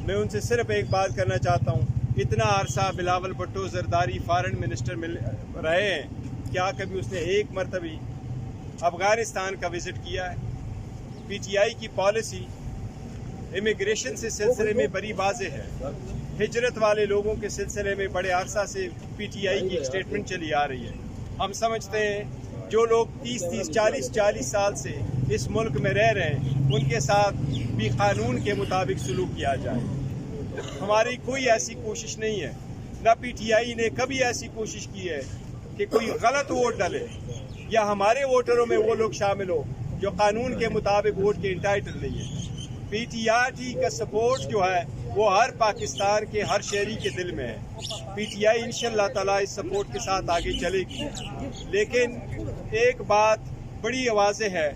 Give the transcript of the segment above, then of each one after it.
मैं उनसे सिर्फ एक बात करना चाहता हूँ, इतना अरसा बिलावल भुट्टो जरदारी फॉरेन मिनिस्टर मिल रहे हैं, क्या कभी उसने एक मरतबी अफ़गानिस्तान का विज़िट किया है? पीटीआई की पॉलिसी इमिग्रेशन से सिलसिले में बड़ी वाज़ेह है। हिजरत वाले लोगों के सिलसिले में बड़े अरसा से पीटीआई की एक स्टेटमेंट चली आ रही है। हम समझते हैं जो लोग 30-30, 40-40 साल से इस मुल्क में रह रहे हैं, उनके साथ भी कानून के मुताबिक सलूक किया जाए। हमारी कोई ऐसी कोशिश नहीं है, न पीटीआई ने कभी ऐसी कोशिश की है कि कोई गलत वोट डाले या हमारे वोटरों में वो लोग शामिल हो जो कानून के मुताबिक वोट के इंटाइटल नहीं है। पीटीआई का सपोर्ट जो है वो हर पाकिस्तान के हर शहरी के दिल में है। पीटीआई इंशाअल्लाह ताला इस सपोर्ट के साथ आगे चलेगी, लेकिन एक बात बड़ी वाज़ेह है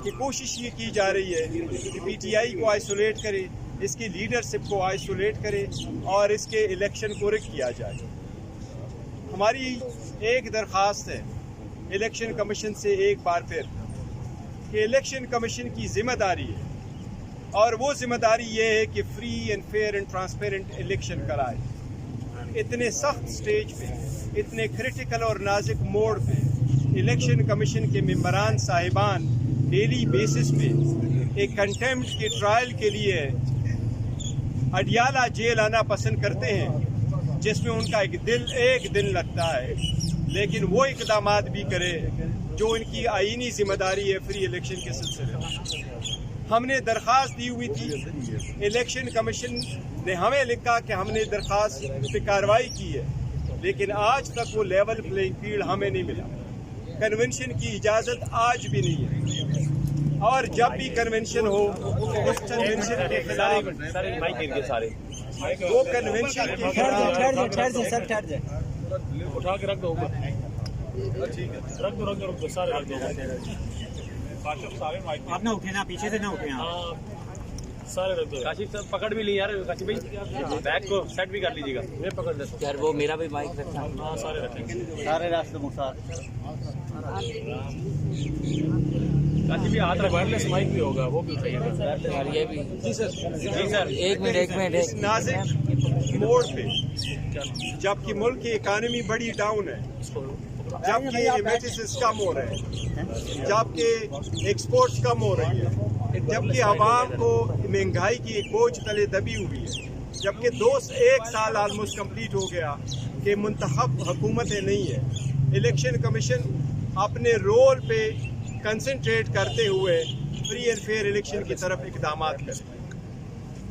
कि कोशिश ये की जा रही है कि पीटीआई को आइसोलेट करे, इसकी लीडरशिप को आइसोलेट करे और इसके इलेक्शन को रिग किया जाए। हमारी एक दरख्वास्त है इलेक्शन कमीशन से एक बार फिर कि इलेक्शन कमीशन की जिम्मेदारी है और वो जिम्मेदारी ये है कि free and fair and transparent election कराए। इतने सख्त स्टेज पे, इतने क्रिटिकल और नाजुक मोड़ पे इलेक्शन कमीशन के मेंबरान साहिबान डेली बेसिस पे एक कंटेम्प्ट के ट्रायल के लिए अडियाला जेल आना पसंद करते हैं, जिसमें उनका एक दिन लगता है, लेकिन वो इक़दामात भी करे जो इनकी आईनी जिम्मेदारी है फ्री इलेक्शन के सिलसिले में। हमने दरख्वास्त दी हुई थी, इलेक्शन कमीशन ने हमें लिखा कि हमने दरख्वास्त पे कार्रवाई की है, लेकिन आज तक वो लेवल प्लेइंग फील्ड हमें नहीं मिला। कन्वेंशन की इजाज़त आज भी नहीं है, और जब भी कन्वेंशन हो उस कन्वेंशन के खिलाफ वो कन्वेंशन के खिलाफ उठा के रख दो ऊपर, रख दो सारे रख दो। आप ना उठे ना, पीछे से ना उठे। सारे रख दो। काशिफ साहब पकड़ भी ली यार, काशिफ भाई बैग को सेट भी कर लीजिएगा। मैं पकड़ देता हूँ यार, वो मेरा भी माइक रखना। हाँ सारे रखेंगे, सारे रास्ते मुख्तार। काशिफ भी हाथ रख, वायरलेस माइक भी होगा, वो भी उठाइएगा। ये भी जी सर एक मिनट इस नाजुक मोड़ पे जबकि मुल्क की इकानमी बड़ी डाउन है, जबकि रेमिटेंसेस कम हो रहे हैं, जबकि एक्सपोर्ट्स कम हो रही है, जबकि आवाम को महंगाई की एक बोझ तले दबी हुई है, जबकि एक साल ऑलमोस्ट कंप्लीट हो गया कि मुंतखब हुकूमतें नहीं है। इलेक्शन कमीशन अपने रोल पे कंसंट्रेट करते हुए फ्री एंड फेयर इलेक्शन की तरफ इक़दामात करे।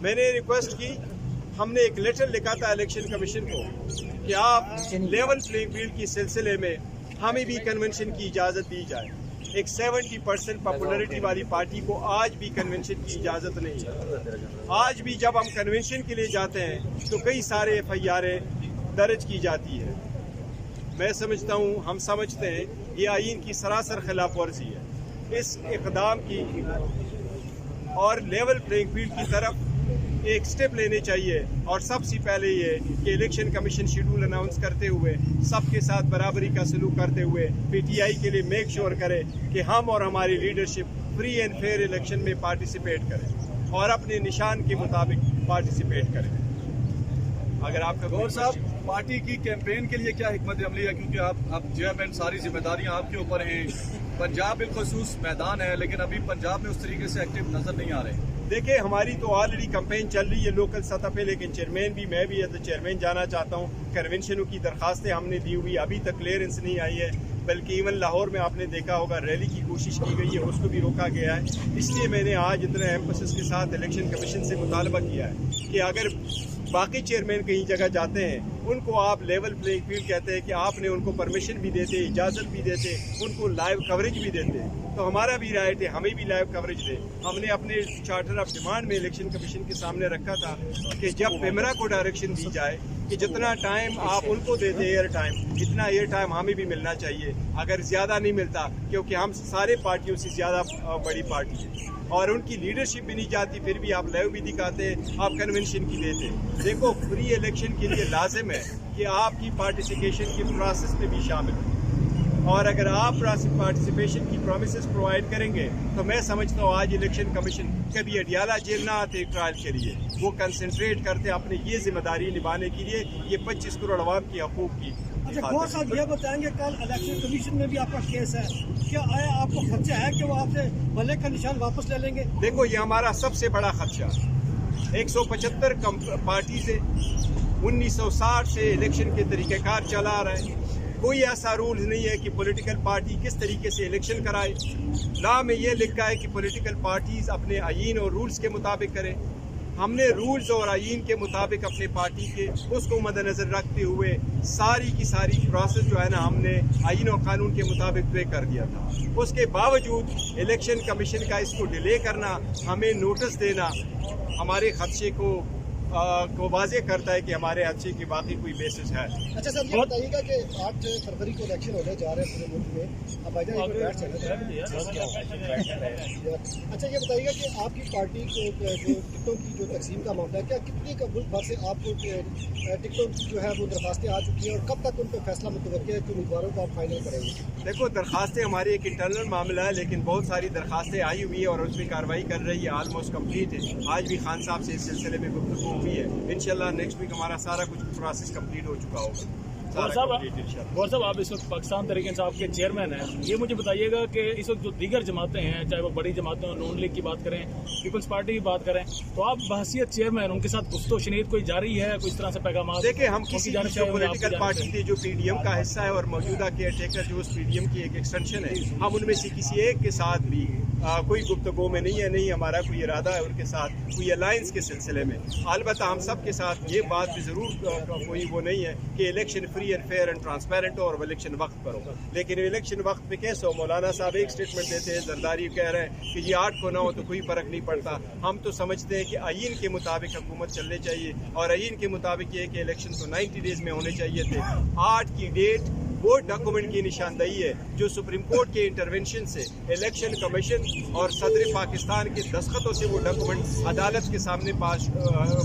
मैंने रिक्वेस्ट की, हमने एक लेटर लिखा था इलेक्शन कमीशन को कि आप लेवल प्लेइंग फील्ड के सिलसिले में हमें भी कन्वेंशन की इजाज़त दी जाए। एक 70% पॉपुलरिटी वाली पार्टी को आज भी कन्वेंशन की इजाज़त नहीं है। आज भी जब हम कन्वेंशन के लिए जाते हैं तो कई सारे FIR दर्ज की जाती है। मैं समझता हूँ, हम समझते हैं ये आईन की सरासर खिलाफ वर्जी है। इस इक़दाम की और लेवल प्लेइंग फील्ड की तरफ एक स्टेप लेने चाहिए, और सबसे पहले ये कि इलेक्शन कमीशन शेड्यूल अनाउंस करते हुए सबके साथ बराबरी का सलूक करते हुए पीटीआई के लिए मेक श्योर करे कि हम और हमारी leadership free and fair election में पार्टिसिपेट करें और अपने निशान के मुताबिक पार्टिसिपेट करें। अगर आपका गौर साहब, पार्टी की कैंपेन के लिए क्या हिकमत अमली है, क्योंकि आप चेयरमैन, सारी जिम्मेदारियां आपके ऊपर हैं। पंजाब बिलखसूस मैदान है, लेकिन अभी पंजाब में उस तरीके से एक्टिव नजर नहीं आ रहे। देखिए, हमारी तो ऑलरेडी कैंपेन चल रही है लोकल सतह पे, लेकिन चेयरमैन भी, मैं भी एज ए चेयरमैन जाना चाहता हूँ। कन्वेंशनों की दरखास्तें हमने दी हुई, अभी तक क्लियरेंस नहीं आई है, बल्कि इवन लाहौर में आपने देखा होगा रैली की कोशिश की गई है, उसको भी रोका गया है। इसलिए मैंने आज इतने एम्फेसिस के साथ इलेक्शन कमीशन से मुतालबा किया है कि अगर बाकी चेयरमैन कहीं जगह जाते हैं, उनको आप लेवल प्लेइंग फील्ड कहते हैं कि आपने उनको परमिशन भी देते, इजाज़त भी देते, उनको लाइव कवरेज भी देते, तो हमारा भी राइट है हमें भी लाइव कवरेज दे। हमने अपने चार्टर ऑफ डिमांड में इलेक्शन कमीशन के सामने रखा था कि जब पेमरा को डायरेक्शन दी जाए कि जितना टाइम आप उनको देते एयर टाइम, इतना एयर टाइम हमें भी मिलना चाहिए। अगर ज़्यादा नहीं मिलता, क्योंकि हम सारे पार्टियों से ज़्यादा बड़ी पार्टी है और उनकी लीडरशिप भी नहीं जाती, फिर भी आप लाइव भी दिखाते हैं, आप कन्वेंशन की देते। देखो, फ्री इलेक्शन के लिए लाजिम है कि आपकी पार्टिसिपेशन की प्रोसेस में भी शामिल हो। اور اگر آپ پارٹیسپیشن کی پرومسز پرووائڈ کریں گے تو میں سمجھتا ہوں آج الیکشن کمیشن کبھی اڈیالہ جیل نہ آتے ٹرائل کے لیے، وہ کنسنٹریٹ کرتے اپنے یہ ذمہ داری نبھانے کے لیے، یہ 25 کروڑ عوام کی حقوق کی. اچھا گور صاحب یہ بتائیں گے کل الیکشن کمیشن میں بھی آپ کا کیس ہے، کیا آیا آپ کو خدشہ ہے کہ وہ آپ سے بلے کا نشان واپس لے لیں گے؟ دیکھو یہ ہمارا سب سے بڑا خدشہ 175 پارٹیز ہیں، 1960 سے الیکشن کے طریقہ کار چلا آ رہا ہے. کوئی ایسا رولز نہیں ہے کہ پولیٹیکل پارٹی کس طریقے سے الیکشن کرائے. لا میں یہ لکھا ہے کہ پولیٹیکل پارٹیز اپنے آئین اور رولز کے مطابق کریں. ہم نے رولز اور آئین کے مطابق اپنے پارٹی کے اس کو مد نظر رکھتے ہوئے ساری کی ساری پروسیس جو ہے نا ہم نے آئین و قانون کے مطابق طے کر دیا تھا. اس کے باوجود الیکشن کمیشن کا اس کو ڈیلے کرنا، ہمیں نوٹس دینا ہمارے خدشے کو واضح کرتا ہے کہ ہمارے خدشے کی باقی کوئی بیسس ہے. اچھا سر یہ بتائیے گا کہ 8 فروری کو الیکشن ہونے جا رہے ہیں پورے ملک میں، اب بھائی جان بیٹھ سکتے ہیں. اچھا یہ بتائیے گا کہ آپ کی پارٹی کو جو ٹکٹوں کی جو تقسیم کا معاملہ ہے، کیا کتنی کا ملک بھر سے آپ کو ٹکٹوں کی جو ہے وہ درخواستیں آ چکی ہیں اور کب تک ان پہ فیصلہ متوقع ہے کہ امیدواروں کو آپ فائنل کریں گے؟ دیکھو درخواستیں ہماری ایک انٹرنل معاملہ ہے، لیکن بہت ساری درخواستیں آئی ہوئی ہے اور اس پہ کارروائی کر رہی ہے، آلموسٹ کمپلیٹ ہے. آج بھی خان صاحب سے اس سلسلے میں گفتگو ہوئی ہے. انشاءاللہ نیکسٹ ویک ہمارا سارا کچھ پروسیس کمپلیٹ ہو چکا ہوگا. گور صاحب آپ اس وقت پاکستان تحریک انصاف کے چیئرمین ہیں، یہ مجھے بتائیے گا کہ اس وقت جو دیگر جماعتیں ہیں، چاہے وہ بڑی جماعتیں ہوں، نون لیگ کی بات کریں، پیپلز پارٹی کی بات کریں، تو آپ بحیثیت چیئرمین ان کے ساتھ گفت و شنید کوئی جاری ہے، کوئی اس طرح سے پیغامات؟ دیکھیں ہم کسی جو پولیٹیکل پارٹی تھی جو پی ڈی ایم کا حصہ ہے اور موجودہ کیئر ٹیکر جو اس پی ڈی ایم کی ایک ایکسٹینشن ہے، ہم ان میں سے کسی ایک کے ساتھ بھی کوئی گفتگو میں نہیں ہے، نہیں ہمارا کوئی ارادہ ہے ان کے ساتھ کوئی الائنس کے سلسلے میں. البتہ ہم سب کے ساتھ یہ بات بھی ضرور کوئی وہ نہیں ہے کہ election free and fair and transparent ہو اور الیکشن وقت پر ہو. لیکن الیکشن وقت پہ کیسے ہو؟ مولانا صاحب ایک اسٹیٹمنٹ دیتے ہیں، زرداری کہہ رہے ہیں کہ یہ 8 کو نہ ہو تو کوئی فرق نہیں پڑتا. ہم تو سمجھتے ہیں کہ آئین کے مطابق حکومت چلنے چاہیے اور آئین کے مطابق یہ کہ الیکشن تو 90 ڈیز میں ہونے چاہیے تھے. 8 کی ڈیٹ وہ ڈاکومنٹ کی نشاندہی ہے جو سپریم کورٹ کے انٹرونشن سے الیکشن کمیشن اور صدر پاکستان کے دستخطوں سے وہ ڈاکومنٹ عدالت کے سامنے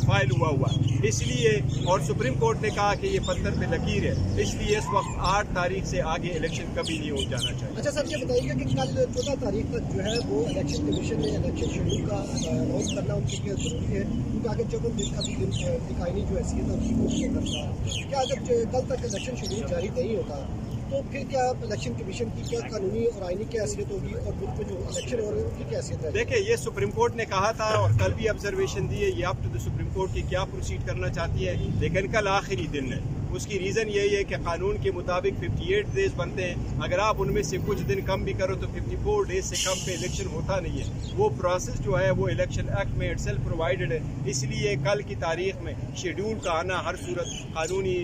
فائل ہوا. اس لیے اور سپریم کورٹ نے کہا کہ یہ پتھر پہ لکیر ہے، اس لیے اس وقت 8 تاریخ سے آگے الیکشن کبھی نہیں ہو جانا چاہیے. اچھا سر یہ بتائیے گا کہ کل 14 تاریخ تک جو ہے وہ الیکشن کمیشن نے الیکشن شیڈول کا اناؤنس کرنا ان کے لیے ضروری ہے، کیونکہ اگر جب دن کا بھی دکھائنی جو حیثیت ہے اس کی وہ کرتا ہے. کیا اگر کل تک الیکشن شیڈول جاری نہیں ہوتا تو پھر کیا الیکشن کمیشن کی کیا قانونی اور آئینی کی حیثیت ہوگی اور ملک میں جو الیکشن ہو رہے ہیں ان کی کیا حیثیت ہے؟ دیکھیں یہ سپریم کورٹ نے کہا تھا اور کل بھی آبزرویشن دی ہے، یہ up to the supreme court کی کیا پروسیڈ کرنا چاہتی ہے، لیکن کل آخری دن ہے. اس کی ریزن یہی ہے کہ قانون کے مطابق 58 ڈیز بنتے ہیں. اگر آپ ان میں سے کچھ دن کم بھی کرو تو 54 ڈیز سے کم پہ الیکشن ہوتا نہیں ہے. وہ پروسیس جو ہے وہ الیکشن ایکٹ میں اٹ سیلف پرووائڈڈ ہے. اس لیے کل کی تاریخ میں شیڈول کا آنا ہر صورت قانونی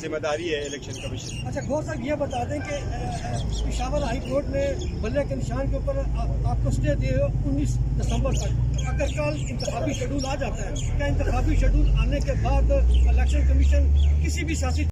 ذمہ داری ہے الیکشن کمیشن. اچھا گور صاحب یہ بتا دیں کہ پشاور ہائی کورٹ نے بلے کے نشان کے اوپر آپ کو اسٹے دے 19 دسمبر تک. اگر کل انتخابی شیڈول آ جاتا ہے، کیا انتخابی شیڈول آنے کے بعد الیکشن کمیشن کسی بھی سیاسی